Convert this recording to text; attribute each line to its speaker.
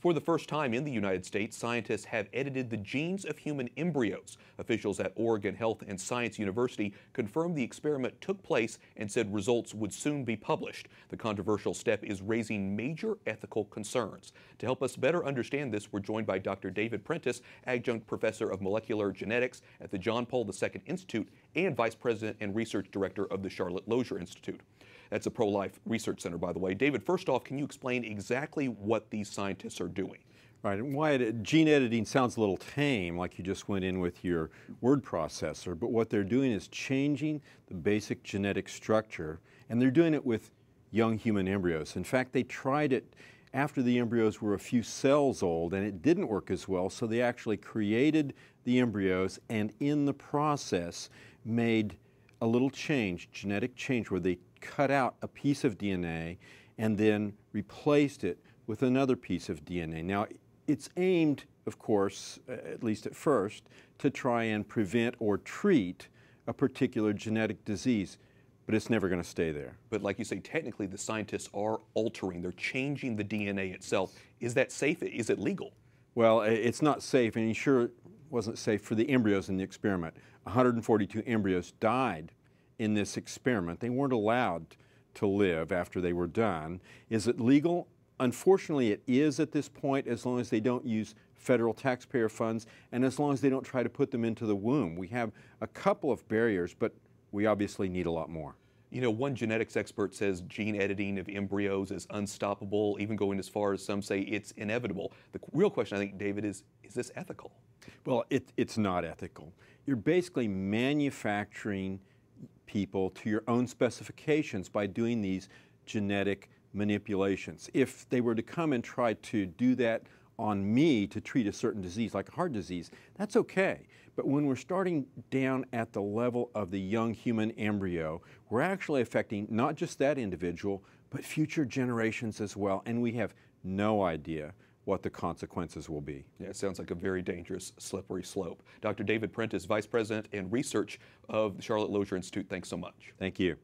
Speaker 1: For the first time in the United States, scientists have edited the genes of human embryos. Officials at Oregon Health and Science University confirmed the experiment took place and said results would soon be published. The controversial step is raising major ethical concerns. To help us better understand this, we're joined by Dr. David Prentice, adjunct professor of molecular genetics at the John Paul II Institute and vice president and research director of the Charlotte Lozier Institute. That's a pro-life research center, by the way. David, first off, can you explain exactly what these scientists are doing?
Speaker 2: Right, and Wyatt, gene editing sounds a little tame, like you just went in with your word processor, but what they're doing is changing the basic genetic structure, and they're doing it with young human embryos. In fact, they tried it after the embryos were a few cells old, and it didn't work as well, so they actually created the embryos, and in the process made a little change, genetic change, where they cut out a piece of DNA and then replaced it with another piece of DNA. Now, it's aimed, of course, at least at first, to try and prevent or treat a particular genetic disease, but it's never going to stay there.
Speaker 1: But like you say, technically the scientists are altering, they're changing the DNA itself. Is that safe? Is it legal?
Speaker 2: Well, it's not safe, and sure it wasn't safe for the embryos in the experiment. 142 embryos died in this experiment. They weren't allowed to live after they were done. Is it legal? Unfortunately, it is at this point, as long as they don't use federal taxpayer funds and as long as they don't try to put them into the womb. We have a couple of barriers, but we obviously need a lot more.
Speaker 1: You know, one genetics expert says gene editing of embryos is unstoppable, even going as far as some say it's inevitable. The real question, I think, David, is this ethical?
Speaker 2: Well, it's not ethical. You're basically manufacturing people to your own specifications by doing these genetic manipulations. If they were to come and try to do that on me to treat a certain disease, like a heart disease, that's okay. But when we're starting down at the level of the young human embryo, we're actually affecting not just that individual, but future generations as well, and we have no idea what the consequences will be.
Speaker 1: Yeah, it sounds like a very dangerous, slippery slope. Dr. David Prentice, Vice President and Research of the Charlotte Lozier Institute, thanks so much.
Speaker 2: Thank you.